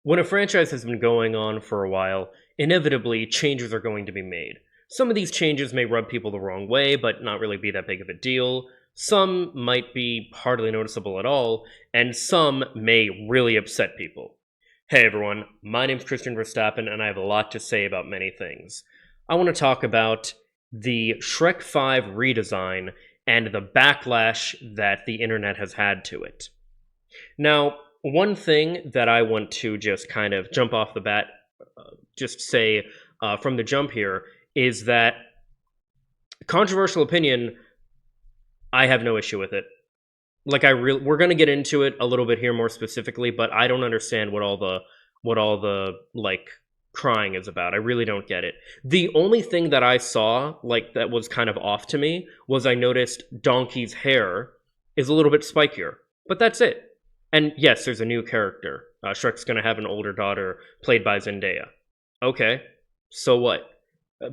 When a franchise has been going on for a while, inevitably changes are going to be made. Some of these changes may rub people the wrong way, but not really be that big of a deal. Some might be hardly noticeable at all, and some may really upset people. Hey everyone, my name's Christian Verstappen, and I have a lot to say about many things. I want to talk about the Shrek 5 redesign and the backlash that the internet has had to it. Now, one thing that I want to just kind of jump off the bat, just say from the jump here, is that controversial opinion, I have no issue with it. We're gonna get into it a little bit here more specifically, but I don't understand what all the like crying is about. I really don't get it. The only thing that I saw that was kind of off to me was I noticed Donkey's hair is a little bit spikier, but that's it. And yes, there's a new character. Shrek's gonna have an older daughter played by Zendaya. Okay, so what?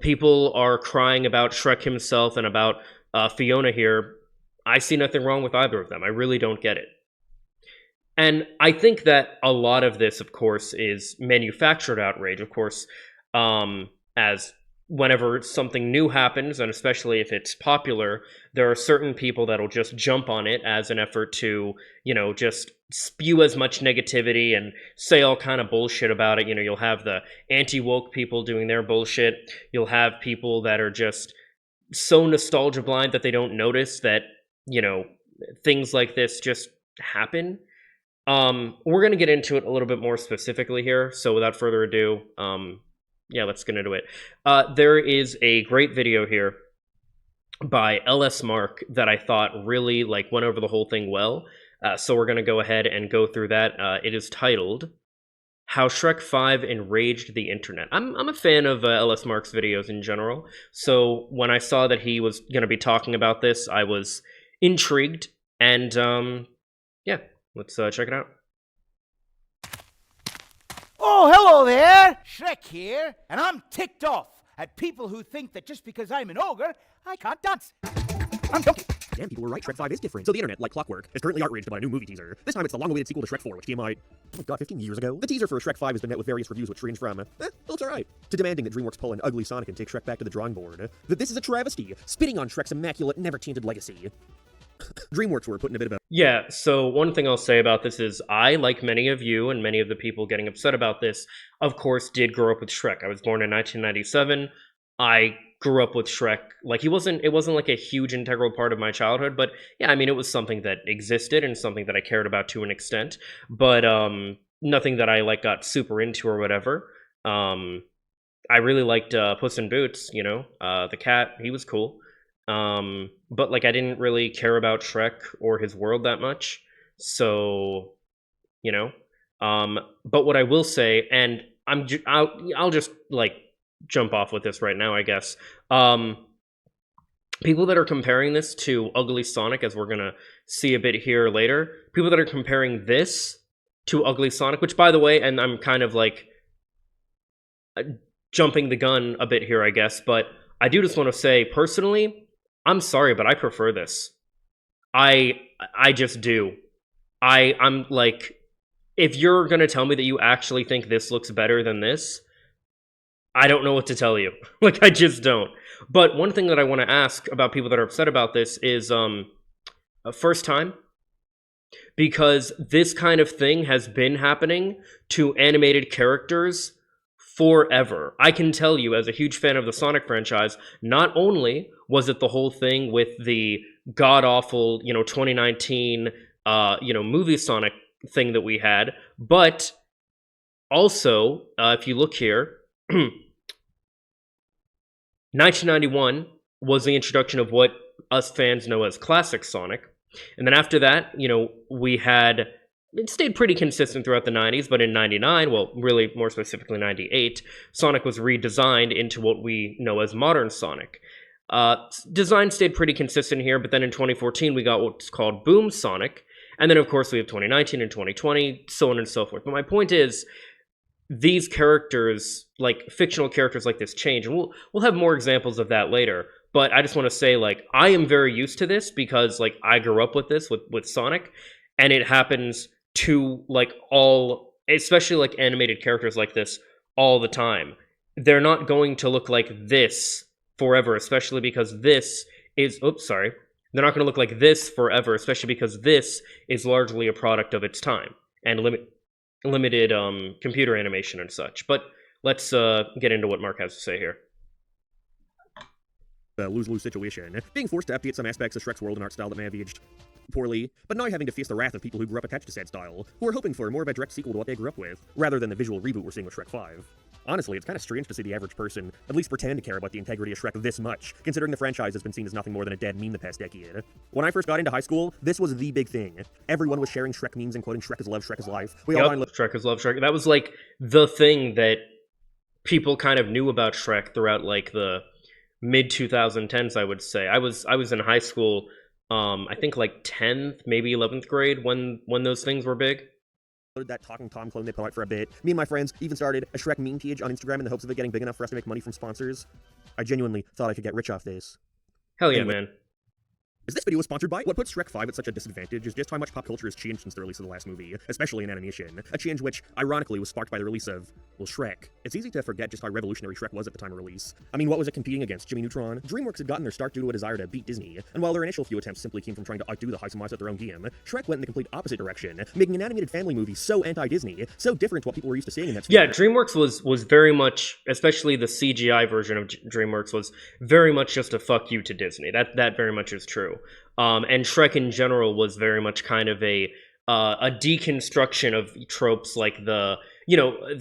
People are crying about Shrek himself and about Fiona here. I see nothing wrong with either of them. I really don't get it. And I think that a lot of this, of course, is manufactured outrage. Of course, as whenever something new happens, and especially if it's popular, there are certain people that'll just jump on it as an effort to, just spew as much negativity and say all kind of bullshit about it. You'll have the anti-woke people doing their bullshit. You'll have people that are just so nostalgia blind that they don't notice that, things like this just happen. We're going to get into it a little bit more specifically here. So without further ado, let's get into it. There is a great video here by LS Mark that I thought really went over the whole thing well. So we're going to go ahead and go through that. It is titled How Shrek 5 Enraged the Internet. I'm a fan of LS Mark's videos in general. So when I saw that he was going to be talking about this, I was intrigued. And let's check it out. Oh, hello there! Shrek here, and I'm ticked off at people who think that just because I'm an ogre, I can't dance. I'm Donkey. Damn, people were right. Shrek 5 is different. So the internet, like clockwork, is currently outraged about a new movie teaser. This time it's the long-awaited sequel to Shrek 4, which came out, 15 years ago. The teaser for Shrek 5 has been met with various reviews which range from, well, it's alright, to demanding that DreamWorks pull an ugly Sonic and take Shrek back to the drawing board. That this is a travesty, spitting on Shrek's immaculate, never-tainted legacy. DreamWorks were putting a bit of a... Yeah, so one thing I'll say about this is I, like many of you and many of the people getting upset about this, of course, did grow up with Shrek. I was born in 1997. I grew up with Shrek. It wasn't like a huge integral part of my childhood, but yeah, I mean, it was something that existed and something that I cared about to an extent, but nothing that I got super into or whatever. I really liked Puss in Boots, the cat, he was cool. But I didn't really care about Shrek or his world that much. So, but what I will say, and I'll just jump off with this right now, I guess. People that are comparing this to Ugly Sonic, as we're gonna see a bit here later, people that are comparing this to Ugly Sonic, which by the way, and I'm kind of jumping the gun a bit here, I guess, but I do just want to say personally, I'm sorry, but I prefer this. I just do. I'm if you're gonna tell me that you actually think this looks better than this, I don't know what to tell you. I just don't. But one thing that I want to ask about people that are upset about this is first time, because this kind of thing has been happening to animated characters forever. I can tell you, as a huge fan of the Sonic franchise, not only was it the whole thing with the god-awful, 2019, movie Sonic thing that we had, but also, if you look here, 1991 was the introduction of what us fans know as classic Sonic. And then after that, it stayed pretty consistent throughout the 90s, but in 99, well, really more specifically 98, Sonic was redesigned into what we know as modern Sonic. Design stayed pretty consistent here, but then in 2014, we got what's called Boom Sonic. And then, of course, we have 2019 and 2020, so on and so forth. But my point is, these characters, fictional characters like this, change. And we'll have more examples of that later. But I just want to say, I am very used to this because, I grew up with this, with Sonic. And it happens to, all especially like animated characters like this all the time. They're not going to look like this forever, especially because this is, oops, sorry. They're not going to look like this forever, especially because this is largely a product of its time and limited computer animation and such. But let's get into what Mark has to say here. The lose-lose situation, being forced to update some aspects of Shrek's world and art style that may have aged poorly, but now having to face the wrath of people who grew up attached to said style, who are hoping for more of a direct sequel to what they grew up with, rather than the visual reboot we're seeing with Shrek 5. Honestly, it's kind of strange to see the average person at least pretend to care about the integrity of Shrek this much, considering the franchise has been seen as nothing more than a dead meme the past decade. When I first got into high school, this was the big thing. Everyone was sharing Shrek memes and quoting Shrek is love, Shrek is life. We all Shrek is love, Shrek. That was like the thing that people kind of knew about Shrek throughout like the mid 2010s, I would say. I was in high school, I think like 10th, maybe 11th grade when those things were big. That Talking Tom clone they put out for a bit. Me and my friends even started a Shrek meme page on Instagram in the hopes of it getting big enough for us to make money from sponsors. I genuinely thought I could get rich off this. Hell yeah, Anyway. man. As this video was sponsored by, what puts Shrek 5 at such a disadvantage is just how much pop culture has changed since the release of the last movie, especially in animation. A change which, ironically, was sparked by the release of, well, Shrek. It's easy to forget just how revolutionary Shrek was at the time of release. I mean, what was it competing against? Jimmy Neutron? DreamWorks had gotten their start due to a desire to beat Disney, and while their initial few attempts simply came from trying to outdo the Heisemites at their own game, Shrek went in the complete opposite direction, making an animated family movie so anti-Disney, so different to what people were used to seeing in that sphere. Yeah, DreamWorks was very much, especially the CGI version of DreamWorks, was very much just a fuck you to Disney. That very much is true. And Shrek in general was very much kind of a deconstruction of tropes like the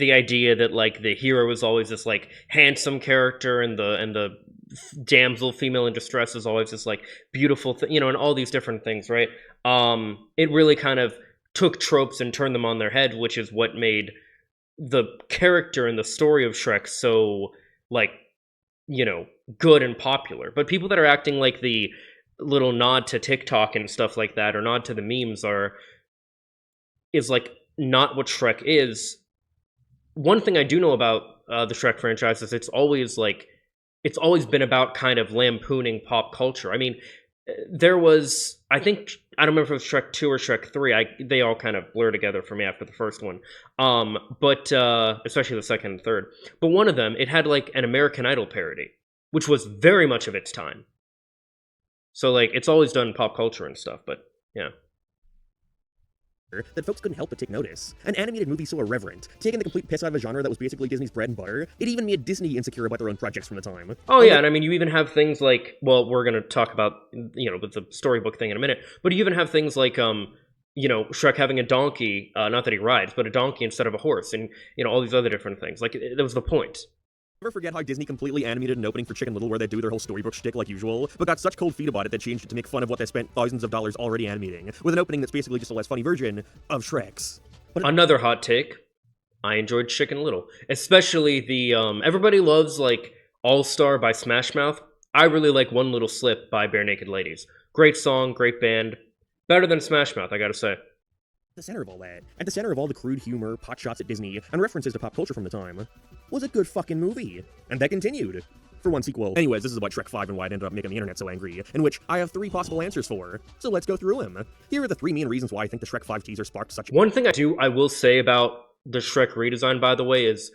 idea that like the hero is always this like handsome character and the damsel female in distress is always this like beautiful and all these different things, right? It really kind of took tropes and turned them on their head, which is what made the character and the story of Shrek so like good and popular. But people that are acting like the little nod to TikTok and stuff like that, or nod to the memes, is like not what Shrek is. One thing I do know about the Shrek franchise is it's always been about kind of lampooning pop culture. I mean, there was, I don't remember if it was Shrek 2 or Shrek 3. They all kind of blur together for me after the first one. But especially the second and third. But one of them, it had like an American Idol parody, which was very much of its time. So, like, it's always done pop culture and stuff, but, yeah. That folks couldn't help but take notice. An animated movie so irreverent, taking the complete piss out of a genre that was basically Disney's bread and butter, it even made Disney insecure about their own projects from the time. Oh, yeah, and I mean, you even have things like, well, we're gonna talk about, with the storybook thing in a minute, but you even have things like, Shrek having a donkey, not that he rides, but a donkey instead of a horse, and, all these other different things. Like, that was the point. Never forget how Disney completely animated an opening for Chicken Little where they do their whole storybook shtick like usual, but got such cold feet about it they changed it to make fun of what they spent thousands of dollars already animating, with an opening that's basically just a less funny version of Shrek's. But another hot take, I enjoyed Chicken Little. Especially the, everybody loves, like, All-Star by Smash Mouth. I really like One Little Slip by Bare Naked Ladies. Great song, great band. Better than Smash Mouth, I gotta say. The center of all that, at the center of all the crude humor, pot shots at Disney, and references to pop culture from the time, was a good fucking movie. And that continued. For one sequel. Anyways, this is about Shrek 5 and why it ended up making the internet so angry, in which I have 3 possible answers for. So let's go through them. Here are the 3 main reasons why I think the Shrek 5 teaser sparked such. One thing I will say about the Shrek redesign, by the way, is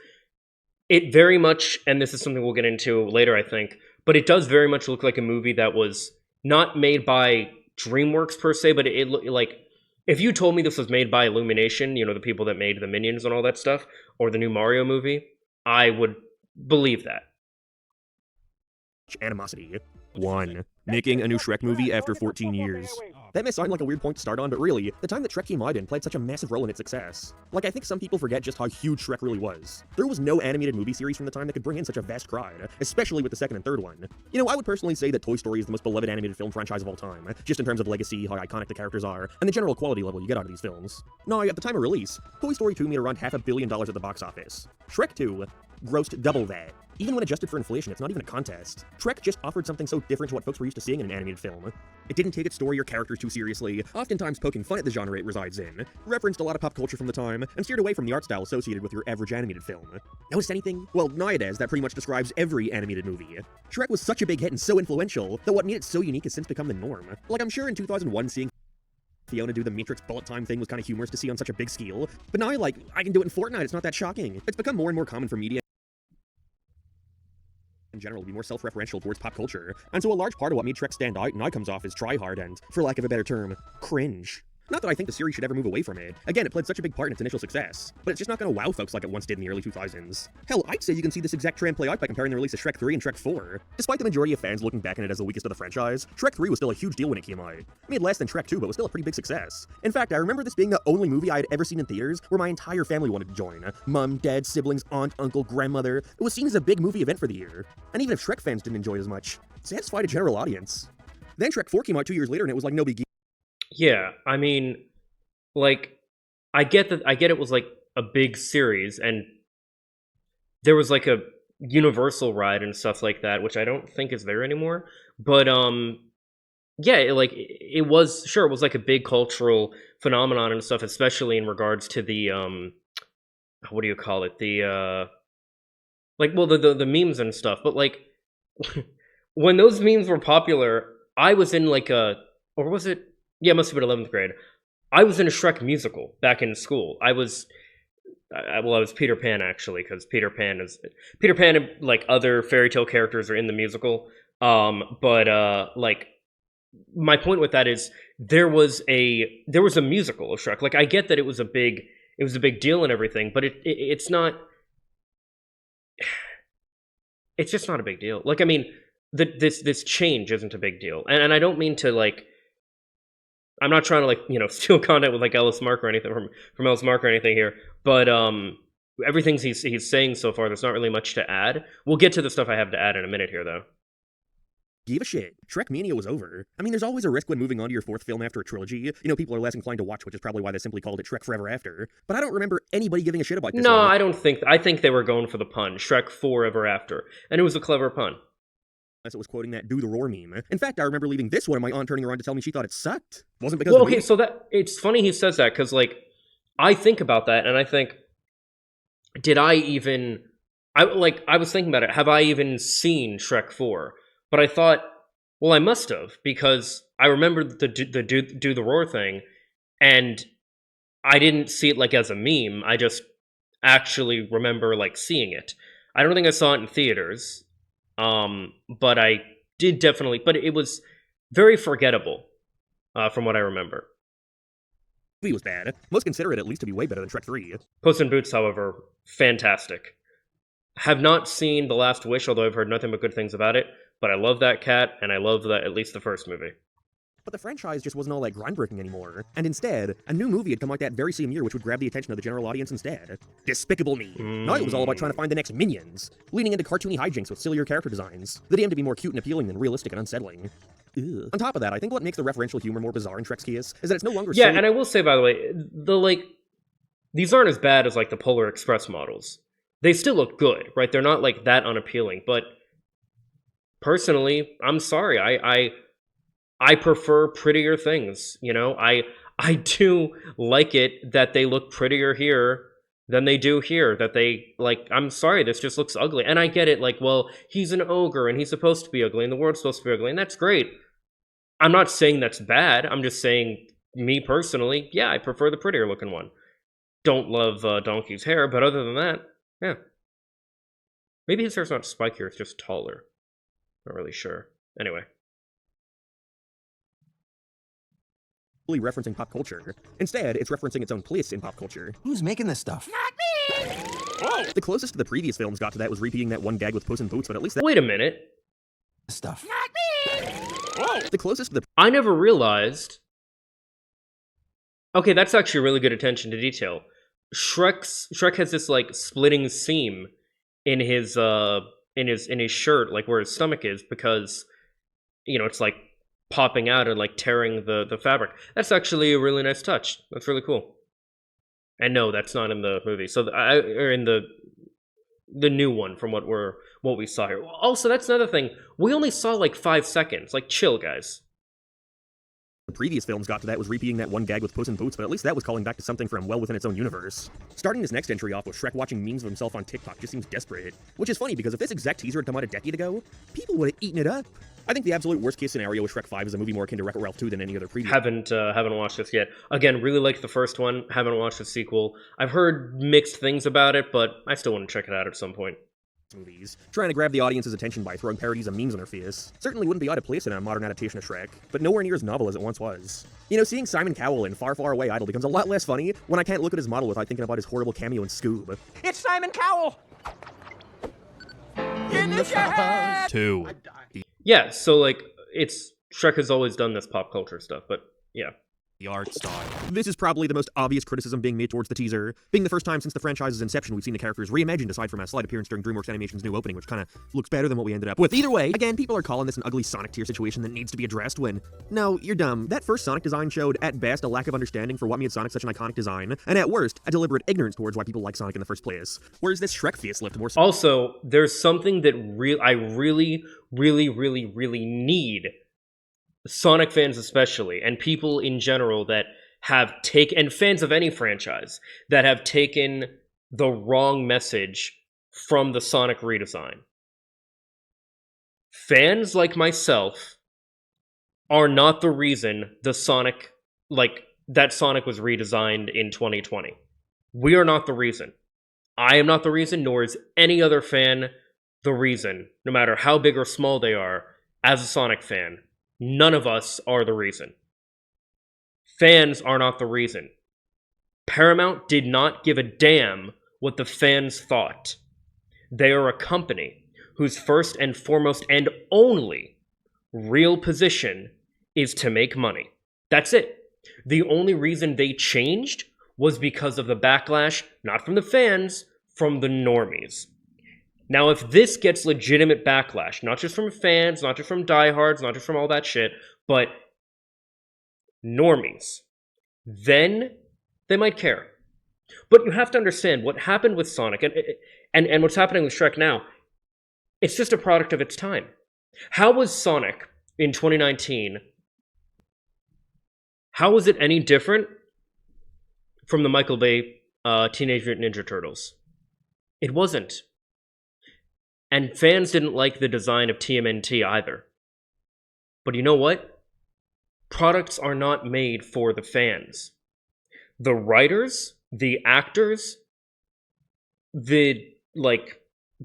it very much, and this is something we'll get into later, I think, but it does very much look like a movie that was not made by DreamWorks per se, but it looked like, if you told me this was made by Illumination, the people that made the Minions and all that stuff, or the new Mario movie, I would believe that. Animosity. 1. Making a new Shrek movie after 14 years. That may sound like a weird point to start on, but really, the time that Shrek came out in played such a massive role in its success. Like, I think some people forget just how huge Shrek really was. There was no animated movie series from the time that could bring in such a vast crowd, especially with the second and third one. I would personally say that Toy Story is the most beloved animated film franchise of all time, just in terms of legacy, how iconic the characters are, and the general quality level you get out of these films. Now, at the time of release, Toy Story 2 made around $500 million at the box office. Shrek 2 grossed double that. Even when adjusted for inflation, it's not even a contest. Shrek just offered something so different to what folks were used to seeing in an animated film. It didn't take its story or characters too seriously, oftentimes poking fun at the genre it resides in, referenced a lot of pop culture from the time, and steered away from the art style associated with your average animated film. Notice anything? Well, nowadays, that pretty much describes every animated movie. Shrek was such a big hit and so influential that what made it so unique has since become the norm. Like, I'm sure in 2001 seeing Fiona do the Matrix bullet time thing was kind of humorous to see on such a big scale. But now I can do it in Fortnite, it's not that shocking. It's become more and more common for media in general to be more self-referential towards pop culture. And so a large part of what made Shrek stand out now comes off as try-hard and, for lack of a better term, cringe. Not that I think the series should ever move away from it. Again, it played such a big part in its initial success, but it's just not gonna wow folks like it once did in the early 2000s. Hell, I'd say you can see this exact trend play out by comparing the release of Shrek 3 and Shrek 4. Despite the majority of fans looking back on it as the weakest of the franchise, Shrek 3 was still a huge deal when it came out. It made less than Shrek 2, but was still a pretty big success. In fact, I remember this being the only movie I had ever seen in theaters where my entire family wanted to join. Mom, dad, siblings, aunt, uncle, grandmother. It was seen as a big movie event for the year. And even if Shrek fans didn't enjoy it as much, it satisfied a general audience. Then Shrek 4 came out 2 years later and it was like no big deal. Yeah, I mean, like, I get it was like a big series, and there was like a Universal ride and stuff like that, which I don't think is there anymore. But yeah, it was, sure, it was like a big cultural phenomenon and stuff, especially in regards to the what do you call it? The the memes and stuff. But like when those memes were popular, I was in like or was it? Yeah, it must have been 11th grade. I was in a Shrek musical back in school. I was Peter Pan, actually, because Peter Pan and like other fairy tale characters are in the musical. Like, my point with that is there was a musical of Shrek. Like, I get that it was a big deal and everything, but it's not. It's just not a big deal. Like, I mean, this change isn't a big deal, and I don't mean to like. I'm not trying to like, steal content with like Ellis Mark or anything from Ellis Mark or anything here, but everything he's saying so far, there's not really much to add. We'll get to the stuff I have to add in a minute here, though. Give a shit. Shrek Mania was over. I mean, there's always a risk when moving on to your fourth film after a trilogy. People are less inclined to watch, which is probably why they simply called it Shrek Forever After. But I don't remember anybody giving a shit about this. No, I don't think. I think they were going for the pun, Shrek Forever After, and it was a clever pun. Unless it was quoting that "do the roar" meme. In fact, I remember leaving this one and my aunt turning around to tell me she thought it sucked. Wasn't because. Well, okay, so that it's funny he says that because like I think about that and I think, did I even? I was thinking about it. Have I even seen Shrek 4? But I thought, well, I must have because I remember the do the roar thing, and I didn't see it like as a meme. I just actually remember like seeing it. I don't think I saw it in theaters. But I did definitely, but it was very forgettable, from what I remember. The movie was bad. Most consider it at least to be way better than Shrek 3. Puss in Boots, however, fantastic. Have not seen The Last Wish, although I've heard nothing but good things about it, but I love that cat, and I love at least the first movie. But the franchise just wasn't all that groundbreaking anymore, and instead, a new movie had come out that very same year which would grab the attention of the general audience instead. Despicable Me. Now it was all about trying to find the next Minions, leaning into cartoony hijinks with sillier character designs, that aimed to be more cute and appealing than realistic and unsettling. Ugh. On top of that, I think what makes the referential humor more bizarre in Shrek's case is that it's no longer Yeah, and I will say, by the way, these aren't as bad as like the Polar Express models. They still look good, right? They're not like that unappealing, but personally, I'm sorry, I prefer prettier things, I do like it that they look prettier here than they do here, that they, like, I'm sorry, this just looks ugly. And I get it, like, well, he's an ogre and he's supposed to be ugly and the world's supposed to be ugly, and that's great. I'm not saying that's bad, I'm just saying, me personally, yeah, I prefer the prettier looking one. Don't love Donkey's hair, but other than that, yeah. Maybe his hair's not spikier, it's just taller. Not really sure. Anyway. Referencing pop culture. Instead, it's referencing its own place in pop culture. Who's making this stuff? Not me! Whoa. The closest the previous films got to that was repeating that one gag with Puss in Boots, but at least that— Wait a minute. Stuff. Not me! Whoa. The closest I never realized... Okay, that's actually really good attention to detail. Shrek has this, like, splitting seam in his shirt, like, where his stomach is, because, it's, like, popping out and like tearing the fabric. That's actually a really nice touch. That's really cool. And no, that's not in the movie. So or in the new one from what we saw here. Also, that's another thing. We only saw like 5 seconds. Like, chill, guys. The previous films got to that was repeating that one gag with Puss in Boots, but at least that was calling back to something from well within its own universe. Starting this next entry off with Shrek watching memes of himself on TikTok just seems desperate. Which is funny, because if this exact teaser had come out a decade ago, people would have eaten it up. I think the absolute worst case scenario with Shrek 5 is a movie more akin to Wreck-It Ralph 2 than any other previous. Haven't watched this yet. Again, really liked the first one. Haven't watched the sequel. I've heard mixed things about it, but I still want to check it out at some point. Movies, trying to grab the audience's attention by throwing parodies of memes in their face. Certainly wouldn't be out of place in a modern adaptation of Shrek, but nowhere near as novel as it once was. You know, seeing Simon Cowell in Far, Far Away Idol becomes a lot less funny when I can't look at his model without thinking about his horrible cameo in Scoob. It's Simon Cowell! In the chat! 2. Yeah, so like, Shrek has always done this pop culture stuff, but yeah. The art style. This is probably the most obvious criticism being made towards the teaser. Being the first time since the franchise's inception we've seen the characters reimagined aside from a slight appearance during DreamWorks Animation's new opening, which kinda looks better than what we ended up with. Either way, again, people are calling this an ugly Sonic tier situation that needs to be addressed when, no, you're dumb. That first Sonic design showed, at best, a lack of understanding for what made Sonic such an iconic design, and at worst, a deliberate ignorance towards why people like Sonic in the first place. Whereas this Shrek facelift more... Also, there's something that I really need Sonic fans especially, and people in general that have taken, and fans of any franchise, that have taken the wrong message from the Sonic redesign. Fans like myself are not the reason that Sonic was redesigned in 2020. We are not the reason. I am not the reason, nor is any other fan the reason, no matter how big or small they are, as a Sonic fan. None of us are the reason. Fans are not the reason. Paramount did not give a damn what the fans thought. They are a company whose first and foremost and only real position is to make money. That's it. The only reason they changed was because of the backlash, not from the fans, from the normies. Now, if this gets legitimate backlash, not just from fans, not just from diehards, not just from all that shit, but normies, then they might care. But you have to understand what happened with Sonic and what's happening with Shrek now. It's just a product of its time. How was Sonic in 2019? How was it any different from the Michael Bay Teenage Mutant Ninja Turtles? It wasn't. And fans didn't like the design of TMNT either. But you know what? Products are not made for the fans. The writers, the actors, the,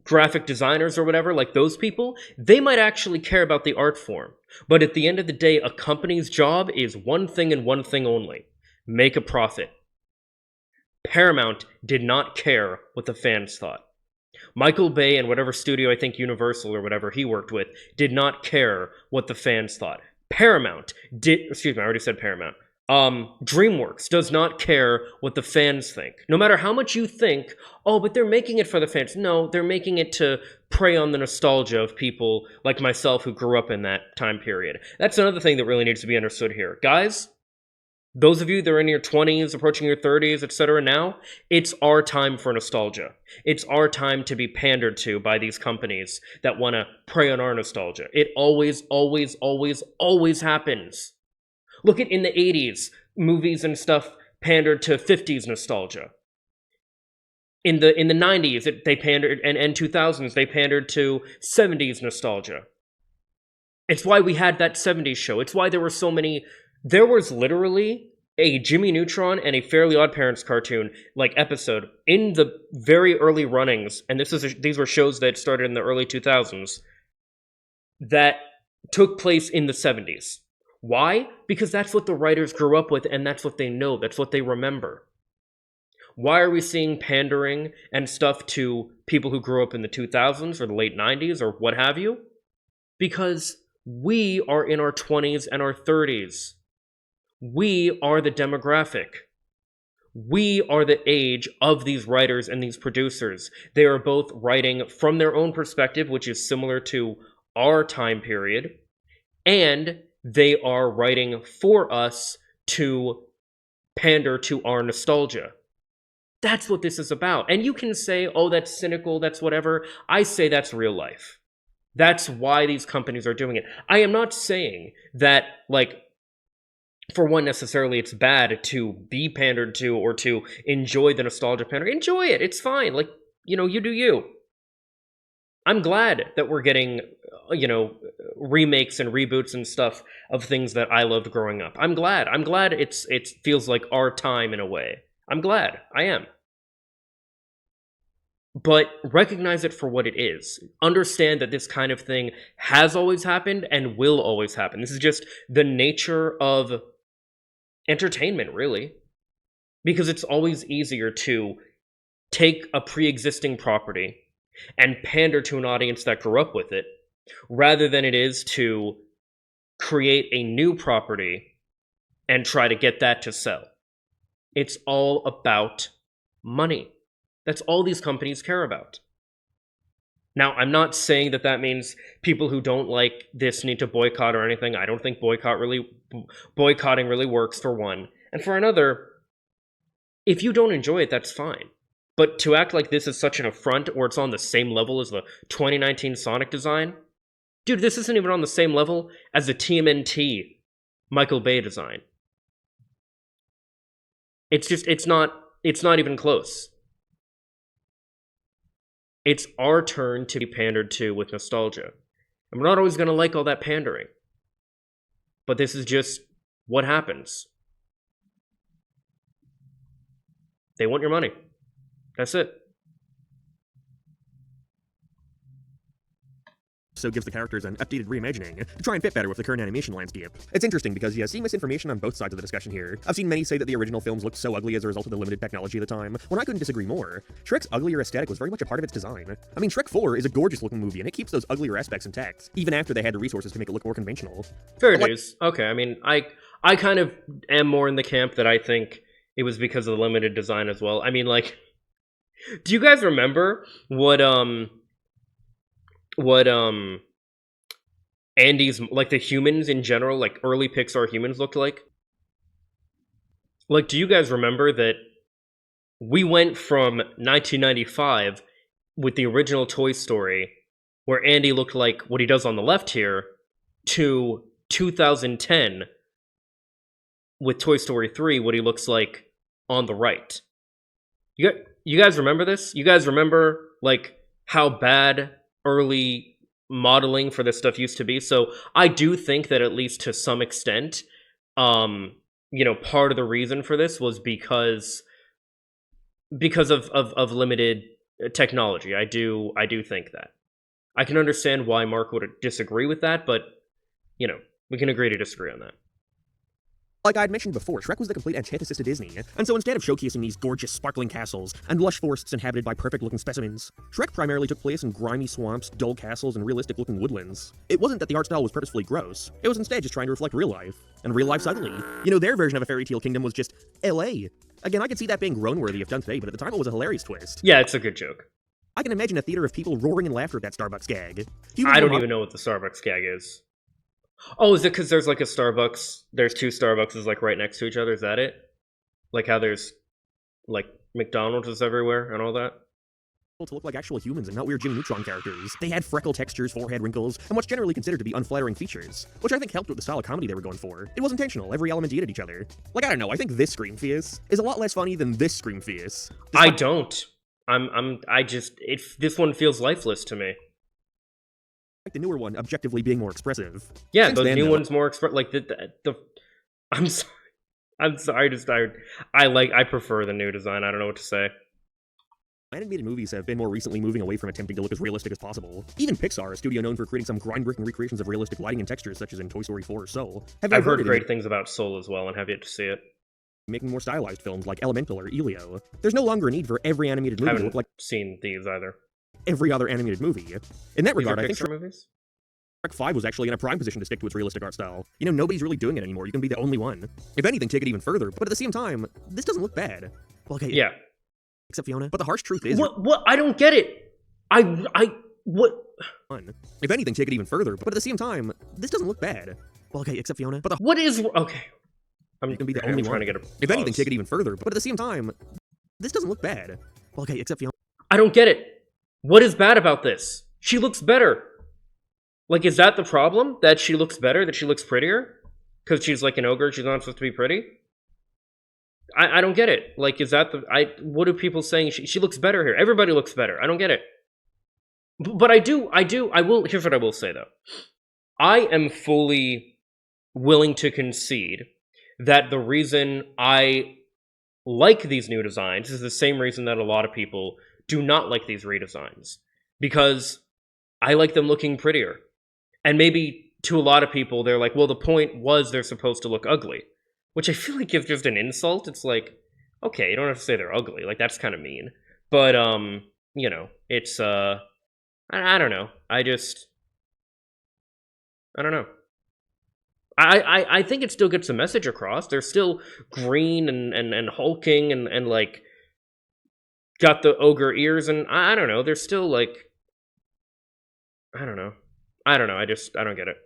graphic designers or whatever, those people, they might actually care about the art form. But at the end of the day, a company's job is one thing and one thing only: make a profit. Paramount did not care what the fans thought. Michael Bay and whatever studio, I think Universal or whatever he worked with, did not care what the fans thought. Paramount did, excuse me, I already said Paramount. DreamWorks does not care what the fans think. No matter how much you think, oh, but they're making it for the fans. No, they're making it to prey on the nostalgia of people like myself who grew up in that time period. That's another thing that really needs to be understood here. Guys, those of you that are in your 20s, approaching your 30s, etc. now, it's our time for nostalgia. It's our time to be pandered to by these companies that want to prey on our nostalgia. It always happens. Look at in the 80s, movies and stuff pandered to 50s nostalgia. In the 90s, they pandered, and 2000s, they pandered to 70s nostalgia. It's why we had that 70s show. It's why there were so many... There was literally a Jimmy Neutron and a Fairly OddParents cartoon episode in the very early runnings, and these were shows that started in the early 2000s that took place in the 70s. Why? Because that's what the writers grew up with, and that's what they know, that's what they remember. Why are we seeing pandering and stuff to people who grew up in the 2000s or the late 90s or what have you? Because we are in our 20s and our 30s. We are the demographic. We are the age of these writers and these producers. They are both writing from their own perspective, which is similar to our time period, and they are writing for us to pander to our nostalgia. That's what this is about. And you can say, oh, that's cynical, that's whatever. I say that's real life. That's why these companies are doing it. I am not saying that, for one, necessarily it's bad to be pandered to or to enjoy the nostalgia pander. Enjoy it. It's fine. Like, you do you. I'm glad that we're getting, remakes and reboots and stuff of things that I loved growing up. I'm glad. It feels like our time in a way. I'm glad. I am. But recognize it for what it is. Understand that this kind of thing has always happened and will always happen. This is just the nature of entertainment, really. Because it's always easier to take a pre-existing property and pander to an audience that grew up with it, rather than it is to create a new property and try to get that to sell. It's all about money. That's all these companies care about. Now, I'm not saying that means people who don't like this need to boycott or anything. I don't think boycotting really works, for one. And for another, if you don't enjoy it, that's fine. But to act like this is such an affront, or it's on the same level as the 2019 Sonic design, dude, this isn't even on the same level as the TMNT Michael Bay design. It's not even close. It's our turn to be pandered to with nostalgia. And we're not always going to like all that pandering. But this is just what happens. They want your money. That's it. So gives the characters an updated reimagining to try and fit better with the current animation landscape. It's interesting because you see misinformation on both sides of the discussion here. I've seen many say that the original films looked so ugly as a result of the limited technology at the time, when I couldn't disagree more. Shrek's uglier aesthetic was very much a part of its design. I mean, Shrek 4 is a gorgeous looking movie, and it keeps those uglier aspects intact, even after they had the resources to make it look more conventional. Fair dues. Okay, I mean, I kind of am more in the camp that I think it was because of the limited design as well. I mean, like, do you guys remember what Andy's, like, the humans in general, like early Pixar humans looked like? Like, do you guys remember that we went from 1995 with the original Toy Story, where Andy looked like what he does on the left here, to 2010 with Toy Story 3, what he looks like on the right? You guys remember this? You guys remember, like, how bad early modeling for this stuff used to be? So I do think that, at least to some extent, part of the reason for this was because of limited technology. I do think that. I can understand why Mark would disagree with that, but we can agree to disagree on that. Like I had mentioned before, Shrek was the complete antithesis to Disney, and so instead of showcasing these gorgeous sparkling castles and lush forests inhabited by perfect-looking specimens, Shrek primarily took place in grimy swamps, dull castles, and realistic-looking woodlands. It wasn't that the art style was purposefully gross, it was instead just trying to reflect real life. And real life suddenly, their version of a fairy tale kingdom was just LA. Again, I could see that being grown-worthy if done today, but at the time it was a hilarious twist. Yeah, it's a good joke. I can imagine a theater of people roaring in laughter at that Starbucks gag. I don't even know what the Starbucks gag is. Oh, is it because there's like a Starbucks? There's two Starbucks like right next to each other. Is that it? Like how there's like McDonald's is everywhere and all that? To look like actual humans and not weird Jimmy Neutron characters. They had freckle textures, forehead wrinkles, and what's generally considered to be unflattering features, which I think helped with the style of comedy they were going for. It was intentional. Every element aided each other. Like, I don't know. I think this Scream Fierce is a lot less funny than this Scream Fierce. I don't. This one feels lifeless to me. Like the newer one objectively being more expressive. Yeah, the new one's more expressive. Like I'm sorry. I prefer the new design. I don't know what to say. Animated movies have been more recently moving away from attempting to look as realistic as possible. Even Pixar, a studio known for creating some groundbreaking recreations of realistic lighting and textures, such as in Toy Story 4 or Soul. I've heard great things about Soul as well, and have yet to see it. Making more stylized films like Elemental or Elio. There's no longer a need for every animated movie to look like seen these either. Every other animated movie. In that regard, I think movies? Shrek 5 was actually in a prime position to stick to its realistic art style. Nobody's really doing it anymore. You can be the only one. If anything, take it even further. But at the same time, this doesn't look bad. Well, okay. Yeah. Except Fiona. But the harsh truth is... What? I don't get it. What? If anything, take it even further. But at the same time, this doesn't look bad. Well, okay, except Fiona. But what is... Okay. You can be the only one. To get a if anything, take it even further. But at the same time, this doesn't look bad. Well, okay, except Fiona. I don't get it. What is bad about this? She looks better. Like, is that the problem? That she looks better? That she looks prettier? Because she's like an ogre, she's not supposed to be pretty? I don't get it. Like, is that what are people saying? She looks better here. Everybody looks better. I don't get it. But here's what I will say, though. I am fully willing to concede that the reason I like these new designs is the same reason that a lot of people do not like these redesigns. Because I like them looking prettier. And maybe to a lot of people, they're like, well, the point was they're supposed to look ugly. Which I feel like is just an insult. It's like, okay, you don't have to say they're ugly. Like, that's kind of mean. But, you know, it's, I don't know. I don't know. I think it still gets the message across. They're still green and hulking and like, got the ogre ears, and I don't know. They're still, like, I don't know. I don't get it.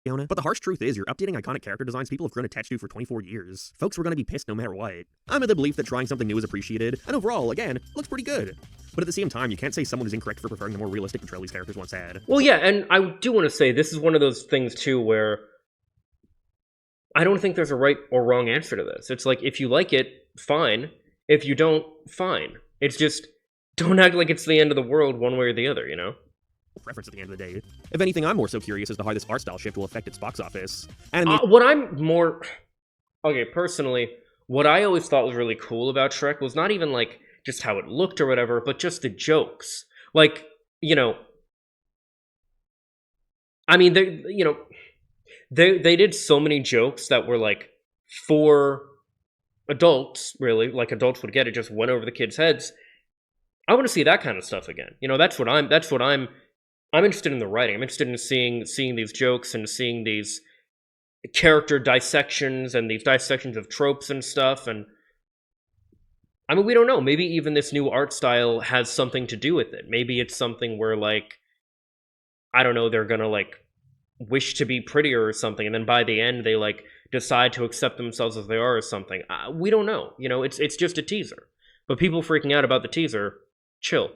But the harsh truth is, you're updating iconic character designs people have grown attached to for 24 years. Folks were gonna be pissed no matter what. I'm of the belief that trying something new is appreciated, and overall, again, looks pretty good. But at the same time, you can't say someone is incorrect for preferring the more realistic portrayal these characters once had. Well, yeah, and I do want to say, this is one of those things, too, where I don't think there's a right or wrong answer to this. It's like, if you like it, fine. If you don't, fine. It's just, don't act like it's the end of the world one way or the other, you know? Preference at the end of the day. If anything, I'm more so curious as to how this art style shift will affect its box office. Personally, what I always thought was really cool about Shrek was not even, like, just how it looked or whatever, but just the jokes. Like, you know, I mean, they did so many jokes that were, like, for adults, really, like adults would get it, just went over the kids' heads. I want to see that kind of stuff again. You know, that's what I'm interested in the writing. I'm interested in seeing these jokes and seeing these character dissections and these dissections of tropes and stuff. And I mean, we don't know. Maybe even this new art style has something to do with it. Maybe it's something where, like, I don't know, they're gonna, like, wish to be prettier or something, and then by the end they, like, decide to accept themselves as they are or something. We don't know. You know, it's just a teaser. But people freaking out about the teaser, chill.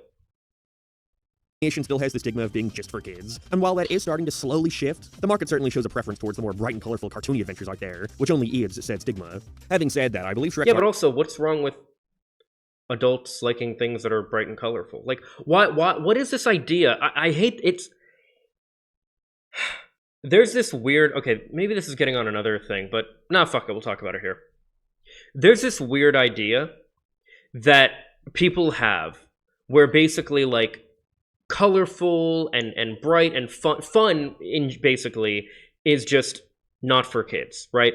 Animation still has the stigma of being just for kids, and while that is starting to slowly shift, the market certainly shows a preference towards the more bright and colorful cartoony adventures out there, which only aids said stigma. Having said that, I believe Shrek... Yeah, but also, what's wrong with adults liking things that are bright and colorful? Like, what is this idea? I hate it's... There's this weird... Okay, maybe this is getting on another thing, but nah, fuck it, we'll talk about it here. There's this weird idea that people have where basically, like, colorful and bright and fun in basically is just not for kids, right?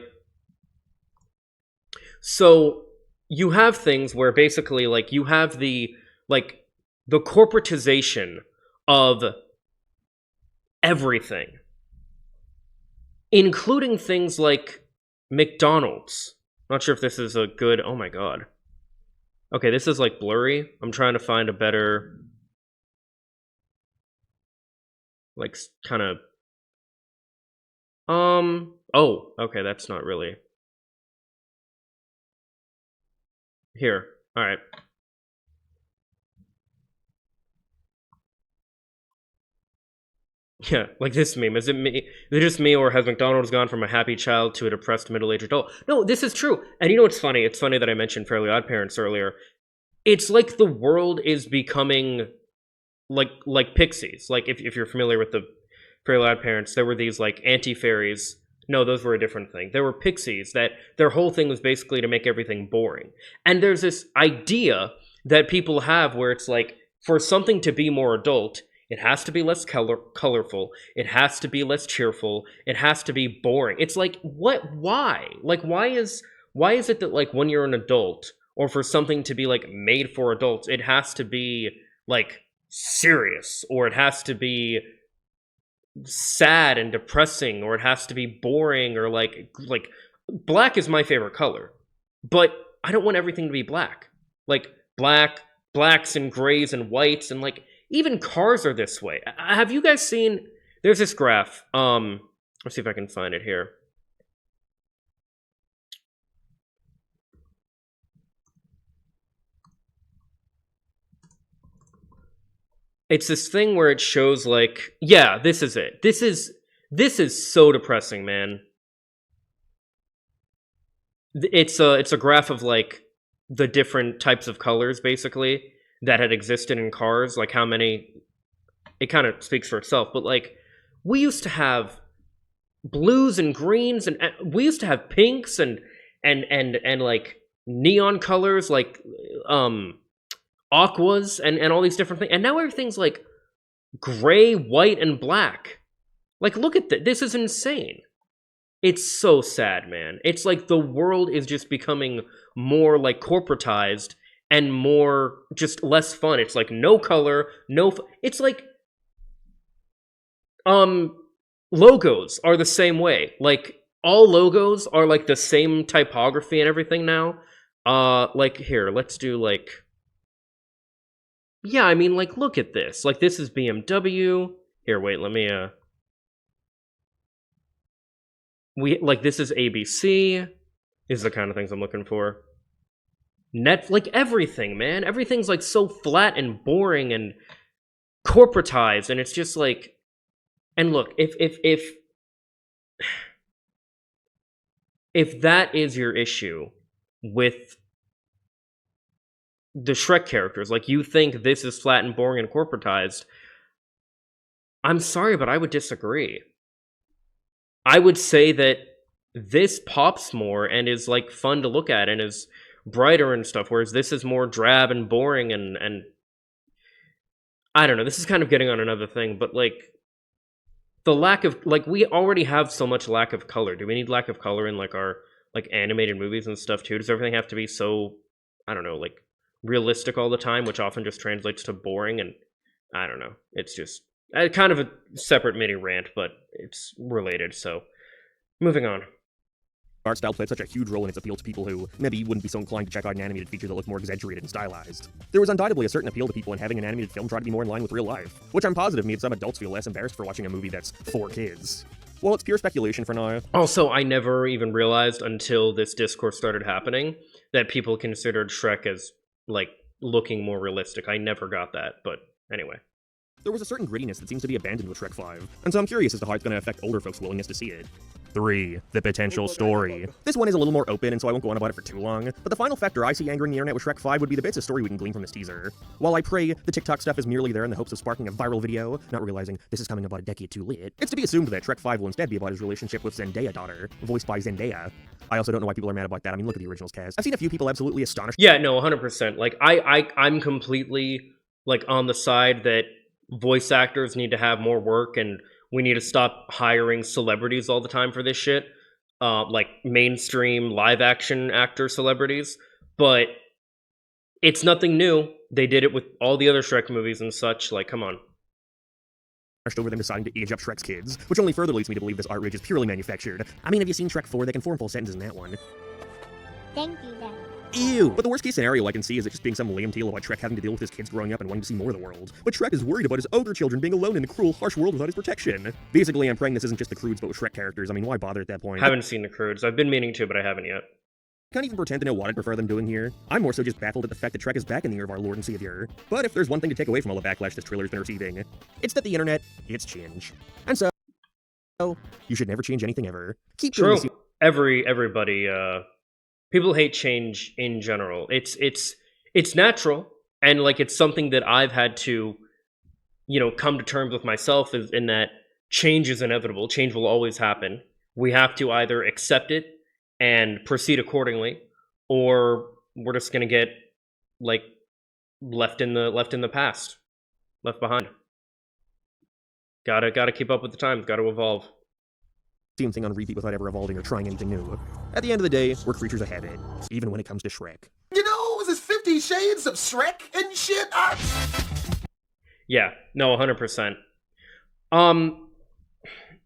So you have things where basically, like, you have the corporatization of everything, including things like McDonald's. Not sure if this is a good... Oh my god. Okay, this is, like, blurry. I'm trying to find a better... like, kind of... Oh, okay, that's not really... Here. Alright. Yeah, like this meme. Is it just me, or has McDonald's gone from a happy child to a depressed middle-aged adult? No, this is true. And you know what's funny? It's funny that I mentioned Fairly Odd Parents earlier. It's like the world is becoming like Pixies. Like, if you're familiar with the Fairly Odd Parents, there were these, like, anti-fairies. No, those were a different thing. There were pixies that their whole thing was basically to make everything boring. And there's this idea that people have where it's like, for something to be more adult, it has to be less colorful. It has to be less cheerful. It has to be boring. It's like, what? Why? Like, why is it that, like, when you're an adult, or for something to be, like, made for adults, it has to be, like, serious, or it has to be sad and depressing, or it has to be boring, or like black is my favorite color, but I don't want everything to be black. Like, blacks and grays and whites, and, like, even cars are this way. Have you guys seen... There's this graph. Let's see if I can find it here. It's this thing where it shows, like... Yeah, this is it. This is so depressing, man. it's a graph of like the different types of colors basically that had existed in cars, like how many. It kind of speaks for itself, but like we used to have blues and greens, and we used to have pinks and like neon colors, like aquas and all these different things, and now everything's like gray, white, and black. Like, look at this is insane. It's so sad, man. It's like the world is just becoming more like corporatized and more just less fun. It's like no color, it's like logos are the same way. Like all logos are like the same typography and everything now. Like here, let's do like, yeah, I mean, like, look at this. Like, this is BMW. Here, wait, let me this is ABC. These are the kind of things I'm looking for. Like everything, man. Everything's like so flat and boring and corporatized, and it's just like. And look, if that is your issue with the Shrek characters, like you think this is flat and boring and corporatized, I'm sorry, but I would disagree. I would say that this pops more and is like fun to look at and is brighter and stuff, whereas this is more drab and boring and I don't know, this is kind of getting on another thing, but like the lack of, like, we already have so much lack of color. Do we need lack of color in like our like animated movies and stuff too? Does everything have to be so, I don't know, like realistic all the time, which often just translates to boring? And I don't know, it's just kind of a separate mini rant, but it's related. So moving on. Art style played such a huge role in its appeal to people who maybe wouldn't be so inclined to check out an animated feature that looked more exaggerated and stylized. There was undoubtedly a certain appeal to people in having an animated film try to be more in line with real life, which I'm positive made some adults feel less embarrassed for watching a movie that's for kids. Well, it's pure speculation for now. Also, I never even realized until this discourse started happening that people considered Shrek as like looking more realistic. I never got that, but anyway. There was a certain grittiness that seems to be abandoned with Shrek 5, and so I'm curious as to how it's going to affect older folks' willingness to see it. 3. The potential story. This one is a little more open, and so I won't go on about it for too long, but the final factor I see angering the internet with Shrek 5 would be the bits of story we can glean from this teaser. While I pray the TikTok stuff is merely there in the hopes of sparking a viral video, not realizing this is coming about a decade too late, it's to be assumed that Shrek 5 will instead be about his relationship with Zendaya daughter, voiced by Zendaya. I also don't know why people are mad about that. I mean, look at the originals cast. I've seen a few people absolutely astonished. Yeah, no, 100%. Like, I'm completely, like, on the side that voice actors need to have more work and we need to stop hiring celebrities all the time for this shit. Like mainstream live action actor celebrities. But it's nothing new. They did it with all the other Shrek movies and such. Like, come on. Over them deciding to age up Shrek's kids, which only further leads me to believe this outrage is purely manufactured. I mean, have you seen Shrek 4? They can form full sentences in that one. Thank you, Dad. Ew! But the worst case scenario I can see is it just being some lame tale about Shrek having to deal with his kids growing up and wanting to see more of the world. But Shrek is worried about his older children being alone in the cruel, harsh world without his protection. Basically, I'm praying this isn't just the Croods but with Shrek characters. I mean, why bother at that point? Haven't seen the Croods. I've been meaning to, but I haven't yet. Can't even pretend to know what I'd prefer them doing here. I'm more so just baffled at the fact that Shrek is back in the year of our Lord and Savior. But if there's one thing to take away from all the backlash this trailer's been receiving, it's that the internet, it's change. And so, you should never change anything ever. Keep True. doing Everybody, people hate change in general. It's natural, and like it's something that I've had to, you know, come to terms with myself in that change is inevitable. Change will always happen. We have to either accept it and proceed accordingly, or we're just gonna get like left in the past, left behind. Gotta keep up with the times. Gotta evolve. Same thing on repeat without ever evolving or trying anything new. At the end of the day, we're creatures of habit, even when it comes to Shrek. You know, is this 50 Shades of Shrek and shit? Yeah, no, 100%.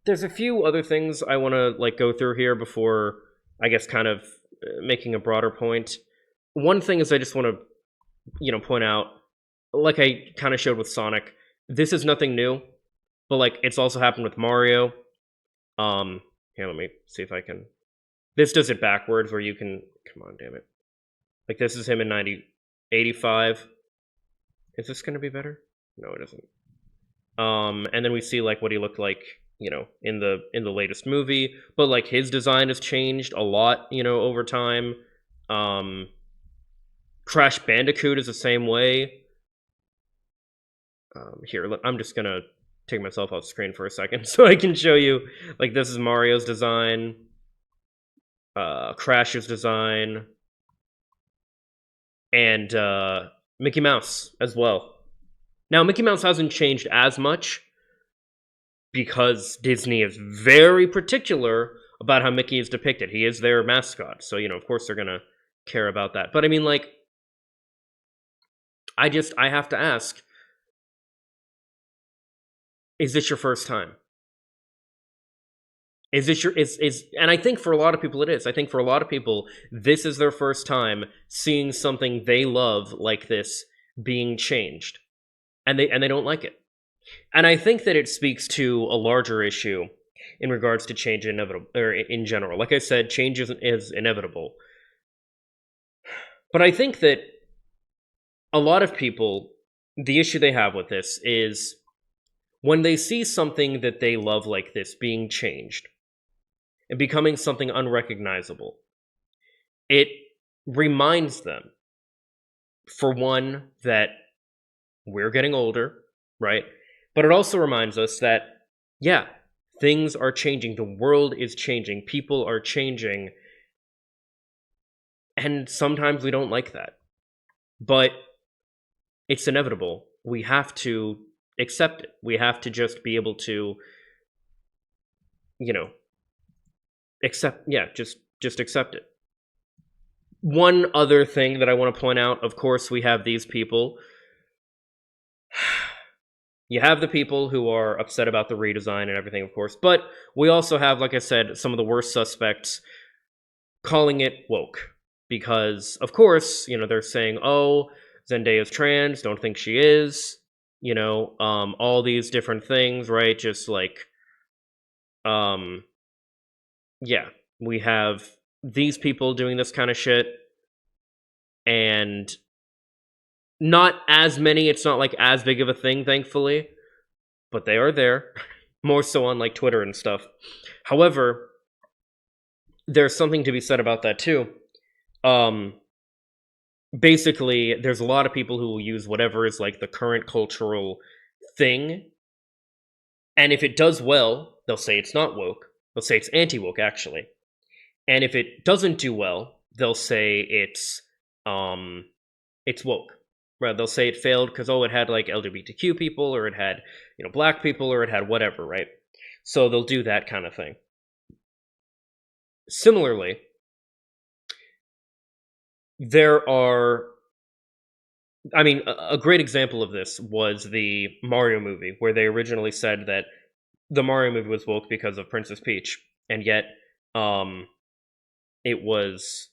There's a few other things I want to like go through here before, I guess, kind of making a broader point. One thing is I just want to, you know, point out, like I kind of showed with Sonic, this is nothing new, but like it's also happened with Mario. Here, let me see if I can. This does it backwards, where you can. Come on, damn it! Like this is him in 85. Is this gonna be better? No, it isn't. And then we see like what he looked like in the latest movie, but like his design has changed a lot, over time. Crash Bandicoot is the same way. Here, I'm just gonna take myself off screen for a second so I can show you. Like, this is Mario's design, Crash's design, and Mickey Mouse as well. Now, Mickey Mouse hasn't changed as much because Disney is very particular about how Mickey is depicted. He is their mascot, so of course they're gonna care about that. But I mean, like, I have to ask, is this your first time? Is this your and I think for a lot of people it is. I think for a lot of people this is their first time seeing something they love like this being changed. And they don't like it. And I think that it speaks to a larger issue in regards to change in general. Like I said, change is inevitable. But I think that a lot of people, the issue they have with this is when they see something that they love like this being changed and becoming something unrecognizable, it reminds them, for one, that we're getting older, right? But it also reminds us that, yeah, things are changing. The world is changing. People are changing. And sometimes we don't like that. But it's inevitable. We have to accept it. We have to just be able to, accept it. One other thing that I want to point out, of course, we have these people. You have the people who are upset about the redesign and everything, of course, but we also have, like I said, some of the worst suspects calling it woke. Because, of course, they're saying, oh, Zendaya's trans, don't think she is, all these different things, right? Just like, yeah, we have these people doing this kind of shit, and not as many, it's not like as big of a thing, thankfully, but they are there, more so on like Twitter and stuff. However, there's something to be said about that too. Basically, there's a lot of people who will use whatever is like the current cultural thing, and if it does well, they'll say it's not woke. They'll say it's anti-woke, actually. And if it doesn't do well, they'll say it's woke. Right? They'll say it failed because, it had like LGBTQ people, or it had, black people, or it had whatever, right? So they'll do that kind of thing. Similarly, there are, a great example of this was the Mario movie, where they originally said that the Mario movie was woke because of Princess Peach, and yet it was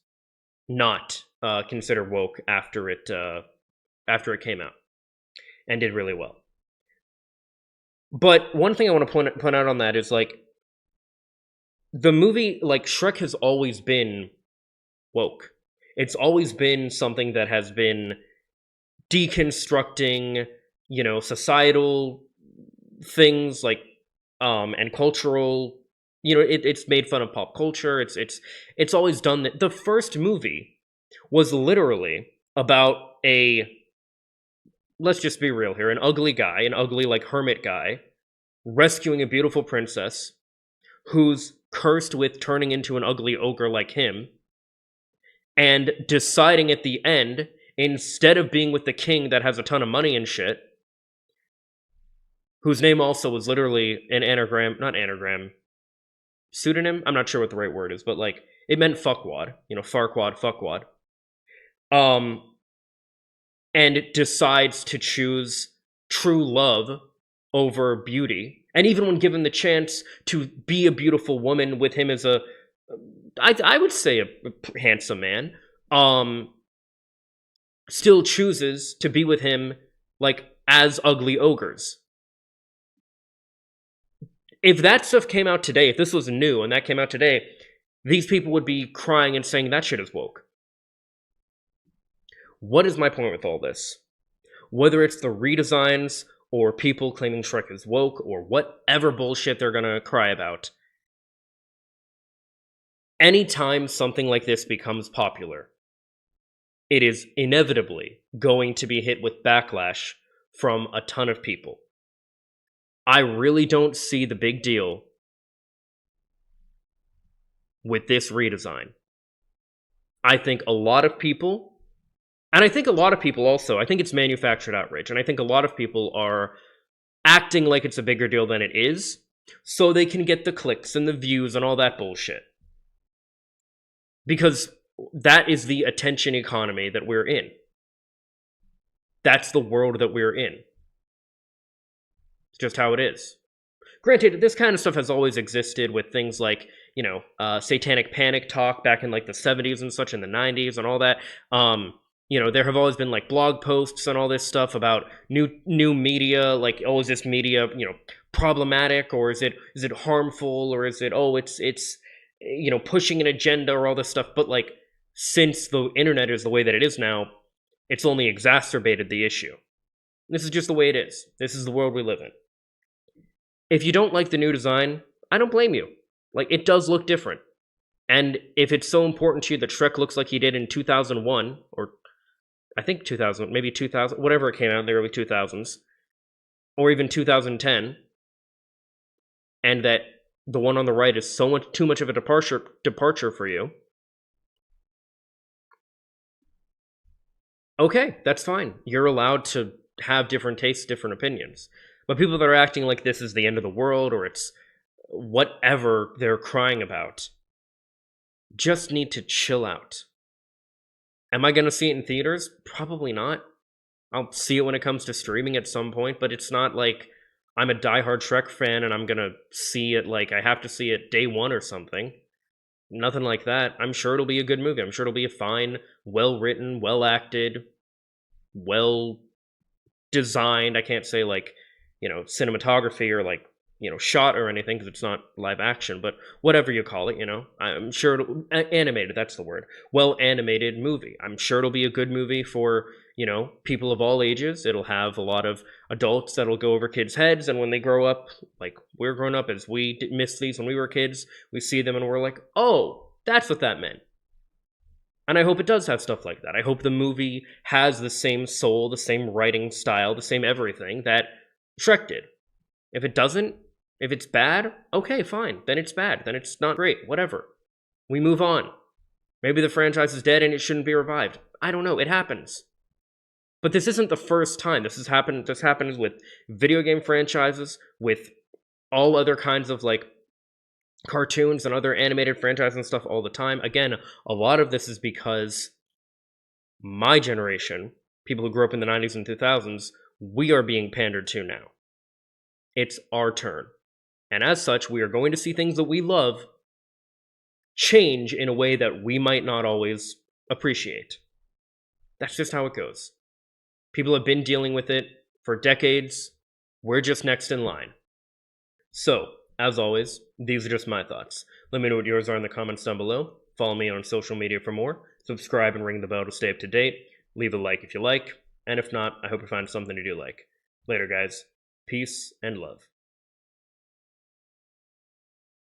not considered woke after it came out, and did really well. But one thing I want to point out on that is, like, the movie, like, Shrek has always been woke. It's always been something that has been deconstructing, societal things, like, and cultural, it's made fun of pop culture. It's always done that. The first movie was literally about let's just be real here, an ugly guy, an ugly, like, hermit guy, rescuing a beautiful princess who's cursed with turning into an ugly ogre like him, and deciding at the end, instead of being with the king that has a ton of money and shit, whose name also was literally an pseudonym? I'm not sure what the right word is, but, like, it meant fuckwad, Farquad, fuckwad. And decides to choose true love over beauty. And even when given the chance to be a beautiful woman with him as I would say a handsome man, still chooses to be with him, like, as ugly ogres. If that stuff came out today, if this was new and that came out today, these people would be crying and saying that shit is woke. What is my point with all this? Whether it's the redesigns or people claiming Shrek is woke, or whatever bullshit they're gonna cry about. Anytime something like this becomes popular, it is inevitably going to be hit with backlash from a ton of people. I really don't see the big deal with this redesign. I think a lot of people, and I think a lot of people also, I think it's manufactured outrage, and I think a lot of people are acting like it's a bigger deal than it is, so they can get the clicks and the views and all that bullshit. Because that is the attention economy that we're in. That's the world that we're in. It's just how it is. Granted, this kind of stuff has always existed with things like, satanic panic talk back in like the 70s and such, in the 90s and all that. There have always been like blog posts and all this stuff about new media, like, oh, is this media, problematic, or is it harmful, or is it, oh, it's pushing an agenda, or all this stuff. But like, since the internet is the way that it is now, it's only exacerbated the issue. This is just the way it is. This is the world we live in. If you don't like the new design, I don't blame you. Like, it does look different. And if it's so important to you that Shrek looks like he did in 2001, or I think 2000, maybe 2000, whatever it came out in the early 2000s, or even 2010, and that the one on the right is so much too much of a departure for you, okay, that's fine. You're allowed to have different tastes, different opinions. But people that are acting like this is the end of the world, or it's whatever they're crying about, just need to chill out. Am I going to see it in theaters? Probably not. I'll see it when it comes to streaming at some point, but it's not like I'm a diehard Shrek fan and I'm going to see it like I have to see it day one or something. Nothing like that. I'm sure it'll be a good movie. I'm sure it'll be a fine, well-written, well-acted, well-designed, I can't say like, cinematography or like, shot or anything, because it's not live action, but whatever you call it, I'm sure animated, that's the word. Well animated movie. I'm sure it'll be a good movie for, people of all ages. It'll have a lot of adults that'll go over kids' heads, and when they grow up, like we're grown up, as we missed these when we were kids, we see them and we're like, oh, that's what that meant. And I hope it does have stuff like that. I hope the movie has the same soul, the same writing style, the same everything that Shrek did. If it doesn't, if it's bad, okay, fine. Then it's bad. Then it's not great. Whatever. We move on. Maybe the franchise is dead and it shouldn't be revived. I don't know. It happens. But this isn't the first time. This happens with video game franchises, with all other kinds of like cartoons and other animated franchises and stuff all the time. Again, a lot of this is because my generation, people who grew up in the 90s and 2000s, we are being pandered to now. It's our turn. And as such, we are going to see things that we love change in a way that we might not always appreciate. That's just how it goes. People have been dealing with it for decades. We're just next in line. So, as always, these are just my thoughts. Let me know what yours are in the comments down below. Follow me on social media for more. Subscribe and ring the bell to stay up to date. Leave a like if you like. And if not, I hope you find something you do like. Later, guys. Peace and love.